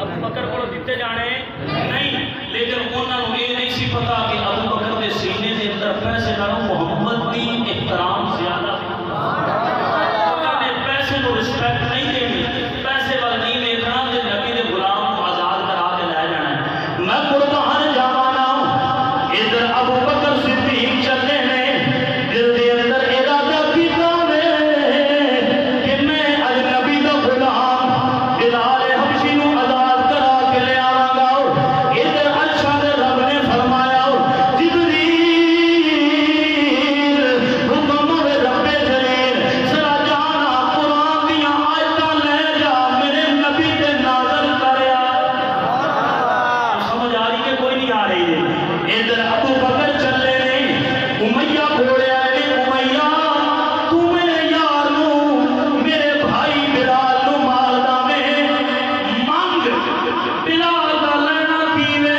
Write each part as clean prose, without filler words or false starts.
ابو بکر کو دیتے جانے نہیں، لیکن انہوں نے یہ نہیں سی پتا کہ ابو بکر کے سینے کے اندر پیسے نالوں محمد کی احترام زیادہ انہوں نے پیسے کو رسپیکٹ نہیں دینی، پیسے والا نہیں دیکھنا کہ نبی کے غلام کو آزاد کرا کے لے جانا ہے۔ میں قربان جاوانا ادھر ابو بکر صدیق چلے نے دل دے اندر ارادہ کیتا کہ میں اج نبی دا غلام بلال حبشی نو آزاد کرا کے لے آواں گا۔ ادھر اچھا دے رب نے فرمایا جبریل حکم ہوے رب جلیل ذرا جانا قرآن دیاں آیتاں لے جا میرے نبی تے نازل کریا۔ سمجھ آ رہی کہ کوئی نہیں آ رہی ہے؟ ادھر ابو بکر چلے نہیں، امیہ بولے آئے امیہ تو میرے یار نو میرے بھائی بلال نو مال دا میں مانگ، بلال دا لینا کیوے؟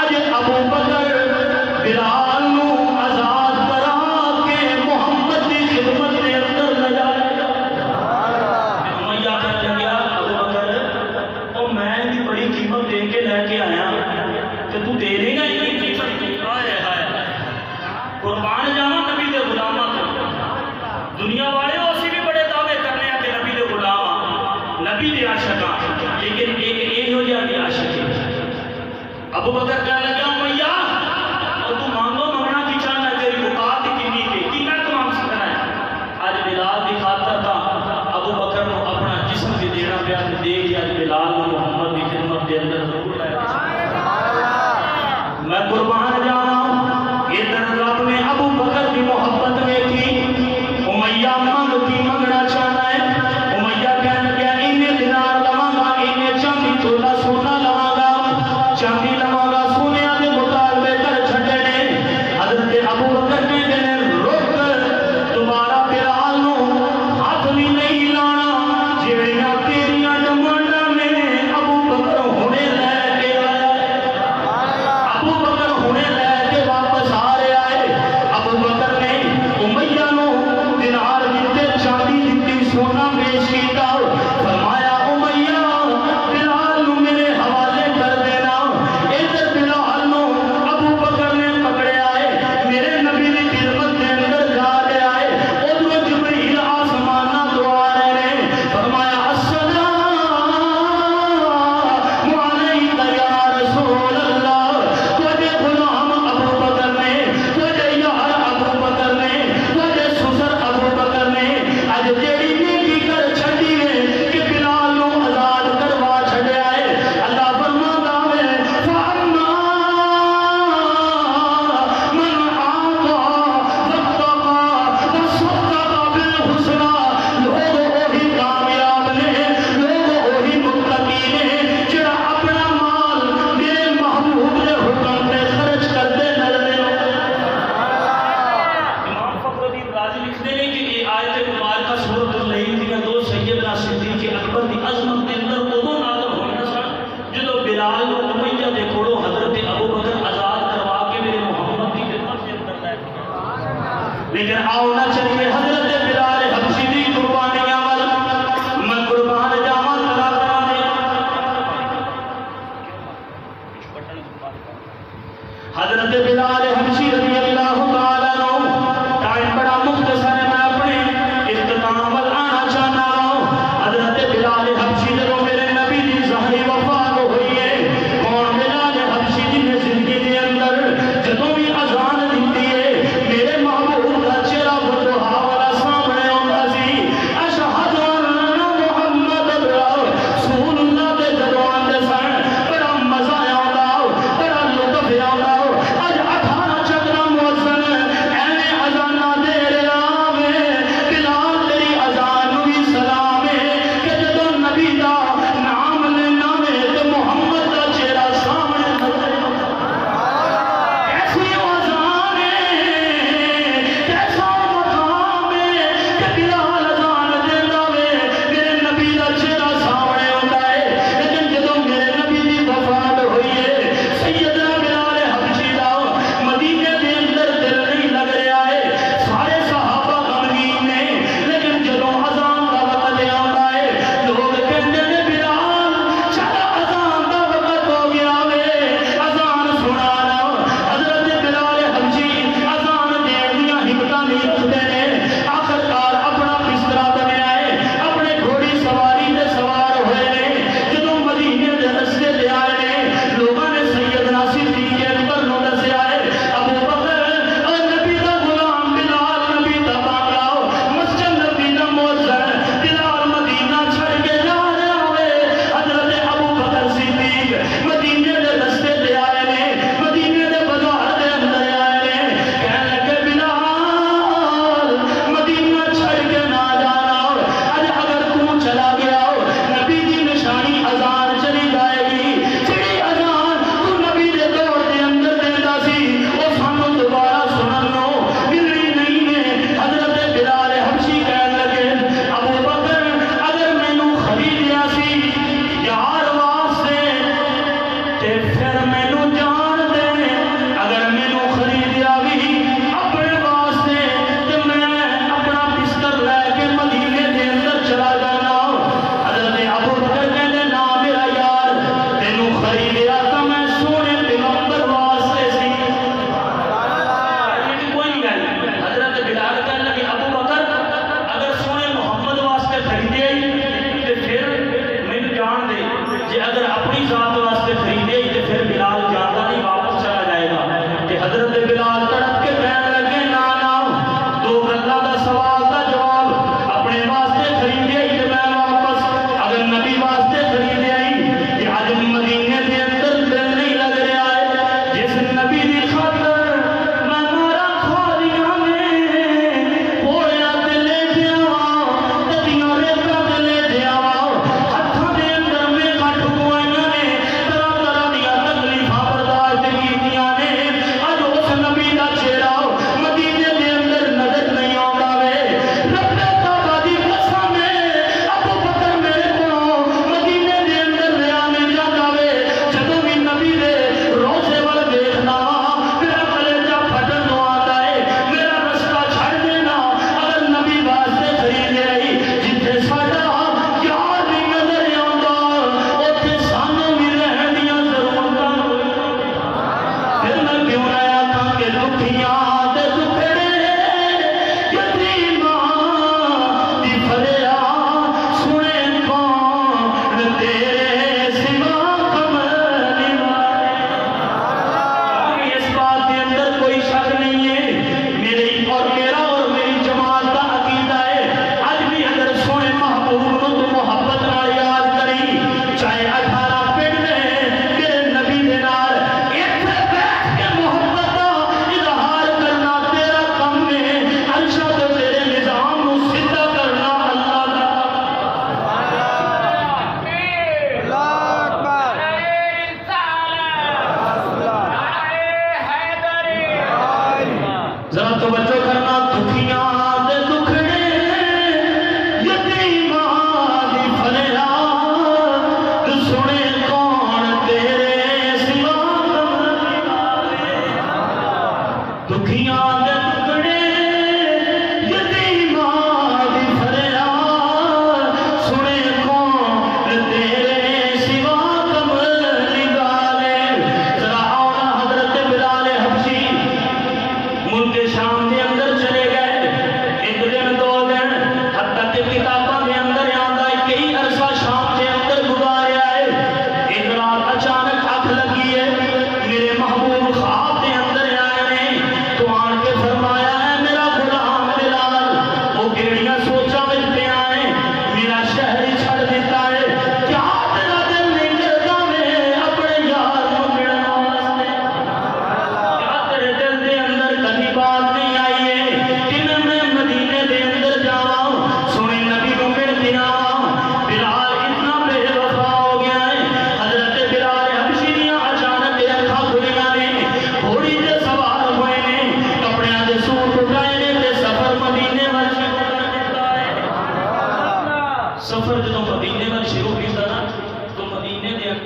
اج ابو بکر بلال نو آزاد کرا کے محمد دی خدمت دے اندر لے جائے۔ امیہ کہنے لگا ابو بکر او میں دی بڑی قیمت دے کے لے کے آیا کہ تو دے دے گا یہ قیمت؟ ہائے ہائے قربان جاواں نبی دے غلاماں کو دنیا والے اسی بھی بڑے دعوے کرنے ہیں کہ نبی دے غلام ہاں، نبی دے عاشق ہاں، لیکن ایک ہو جائے بھی عاشق ہے۔ ابو بکر کہنے لگا امیہ اور تو مانگو منگنا کی چاہنا ہے، تیری اوقات کنی کی میں تو مانگ سکنا ہے؟ آج بلال دی خاطر تھا ابو بکر نو اپنا جسم بھی دینا پیا کہ دے گیا بلال نو محمد دی خدمت دے اندر ضرور لائے۔ میں قربان جاواں ادھر رب نے ابو بکر کی محبت میں کی۔ امیہ منگ کی منگنا چاہنا ہے؟ امیہ کہنے لگا انہیں دینار لواں گا، انہیں چاندی تولا سونا لواں گا، چاندی لواں گا، سونے دے مطالبے کر چھٹے نے۔ حضرت ابو بکر نے کہنے رک دوبارہ بلال نو ہاتھ بھی نہیں لانا، جیڑیاں تیریاں ڈمانڈاں نے ابو بکر ہونے لے کے آیا۔ ابو بکر ہونے لے کے واپس آ رہا ہے۔ ابو بکر نے امیہ نو دینار دیتے، چاندی دیتی، سونا پیش کیتا، فرمایا امیہ بلال نو میرے حوالے کر دینا۔ ادھر بلال نو ابو بکر نے پکڑیا ہے، میرے نبی دی خدمت کے اندر جا رہا ہے۔ ادھر جبریل آسماناں تو آ رہے ہیں، فرمایا السلام علیکم یا رسول اللہ۔ تجھے غلام ابو بکر نے، تجھے یار ابو بکر نے، تجھے سسر ابو بکر نے اج جیڑی نیکی کر چھڈی ہے کہ بلال نو آزاد کروا چھڈیا ہے۔ اللہ فرماتا ہے فَأَمَّا مَنْ أَعْطَىٰ وَاتَّقَىٰ وَصَدَّقَ بِالْحُسْنَىٰ۔ لوگ وہی کامیاب نے، لوگ وہی متقی نے جڑا اپنا مال میرے محبوب دے حکم پہ خرچ کرتے نظر آتے۔ امام فخر الدین رازی لکھتے ہیں کہ یہ آیت مبارکہ سورۃ اللیل دی دو سیدنا صدیق اکبر دی عظمت کے اندر ادوں نازل ہوئی سن جدو بلال نو امیہ دے کولوں حضرت ابو بکر آزاد کروا کے میرے محمد دی خدمت کے اندر لے گئے۔ لیکن آؤ نہ چلیے حضرت بلال حبشی دی قربانیاں وال۔ میں قربان جاواں ترا دے حضرت بلال حبشی رضی اللہ تعالیٰ عنہ۔ ٹائم بڑا مختصر ہے، میں اپنے اختتام وال آنا چاہنا ہوں۔ حضرت بلال حبشی جدوں میرے نبی دی ظاہری وفات ہوئی ہے، کون بلال حبشی جن نے زندگی دے اندر جدوں بھی اذان دیتی ہے میرے محبوب کا چہرہ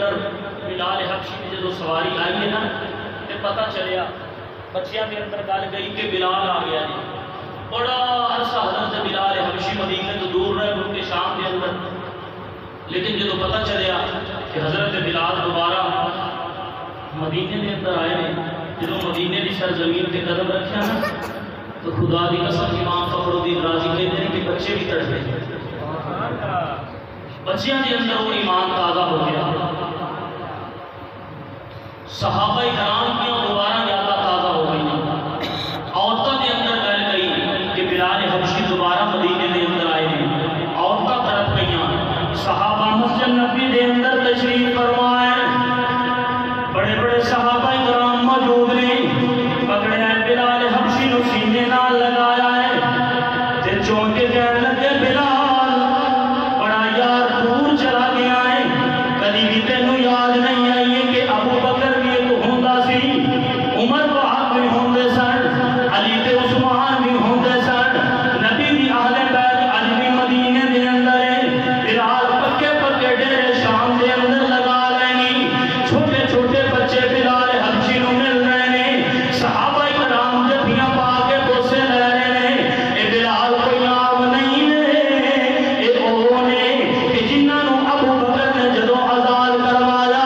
اندر بلال حبشی کی جدو سواری آئی ہے نا تے پتہ چلیا بچیاں کے اندر گل گئی کہ بلال آ گیا جی. بڑا عرصہ حضرت بلال حبشی مدینے تو دور رہے ملک شام کے اندر، لیکن جدو پتہ چلیا کہ حضرت بلال دوبارہ مدینے کے اندر آئے ہیں، جدو مدینے کی سرزمین کے قدم رکھا نا تو خدا دی قسم امام فخر الدین رازی کہتے ہیں کہ بچے بھی تڑپے، بچیاں کے اندر وہ ایمان تازہ ہو گیا. صحابہ کرام کی دوبارہ یادہ تازہ ہو گئی. عورتوں کے اندر گل گئی کہ بلال حبشی دوبارہ مدینے کے اندر آئے ہیں، عورتیں تڑپ گئیں. صحابہ مسجد نبی کے اندر تشریف فرمائے، بڑے بڑے صحابہ کرام موجود نے، پکڑے ہیں بلال حبشی نو سینے نال لگایا ہے تے چون کے کہنے لگے بلال بڑا یار دور چلا گیا ہے، کدی بھی تینوں یاد نہیں آئی کہ ابو بکر بھی ایک ہوندا سی، عمر کو آپ بھی ہوندے سن، علی تے عثمان بھی ہوندے سن، نبی دی اہل بیت علی بھی مدینے دے اندر ہے. بلال پکے پکے ڈیرے شام دے اندر لگا لینی، چھوٹے چھوٹے بچے بلال حبشی نو مل رہے ہیں، صحابہ کرام جتیاں پا کے بوسے لے رہے ہیں. اے بلال کوئی عام نہیں ہے، اے او نے کہ جنہاں نو ابو بکر نے جدو آزاد کروایا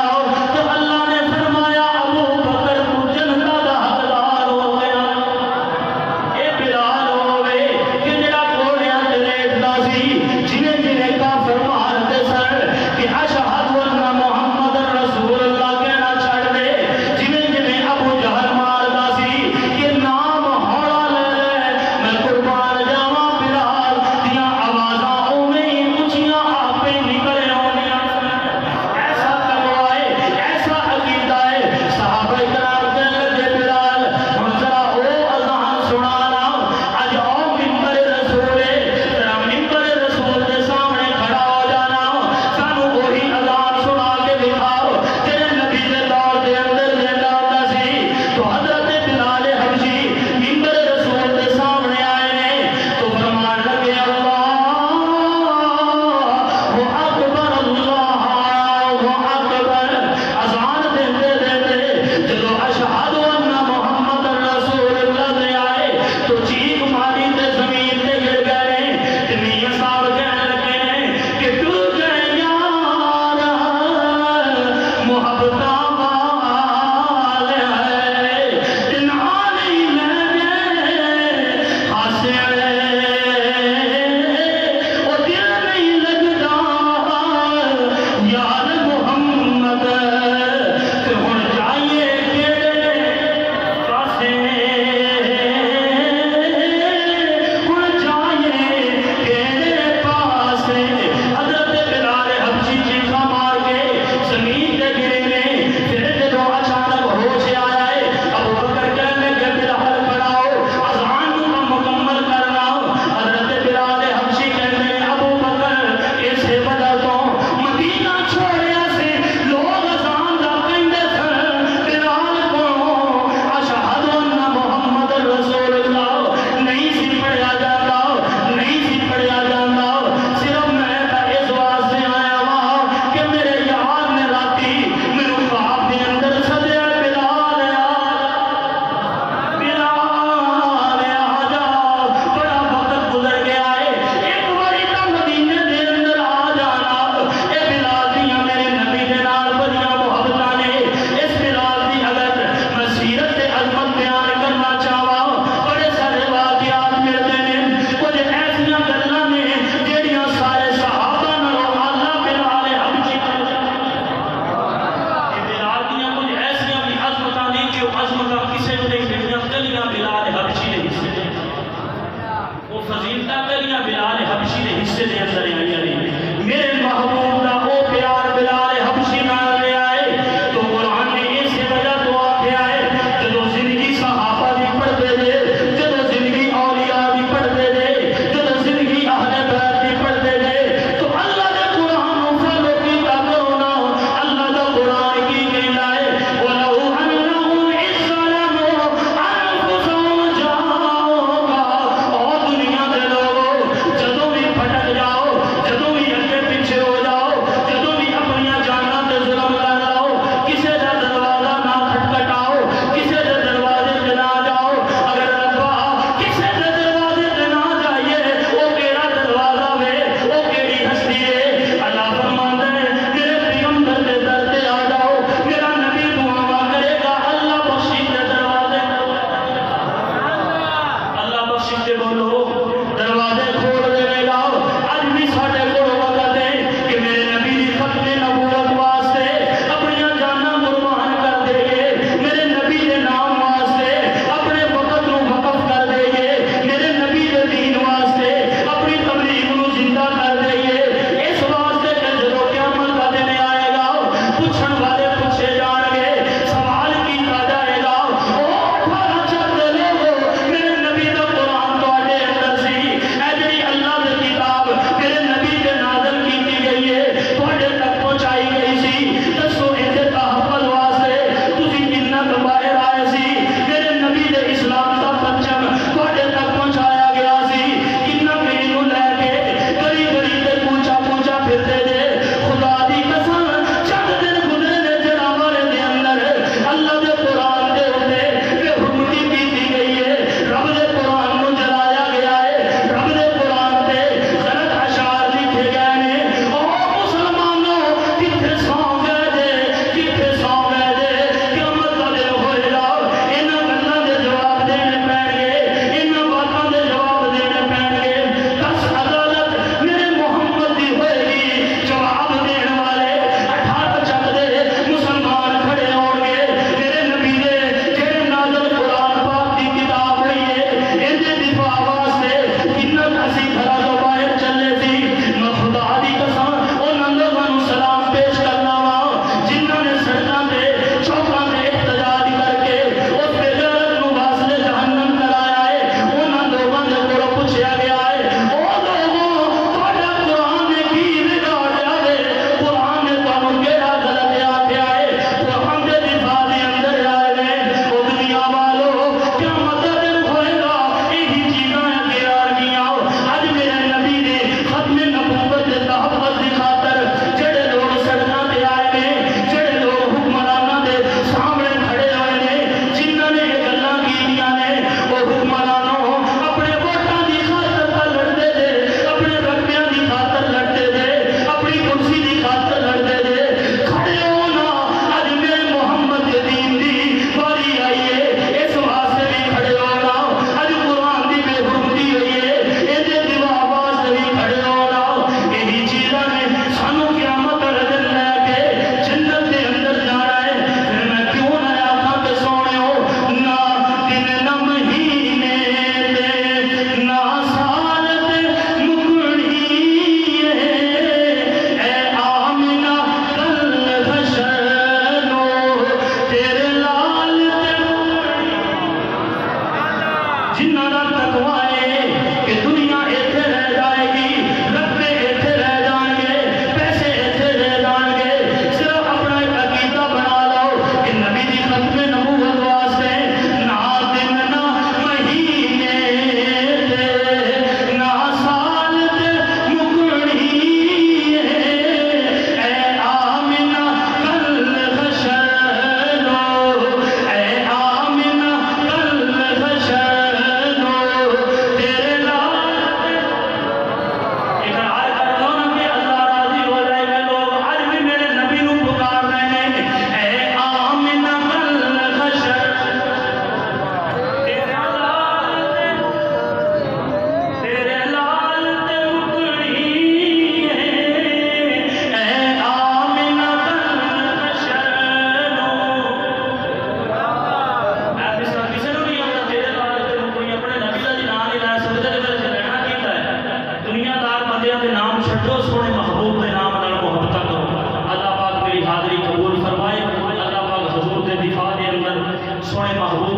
سونے محبوب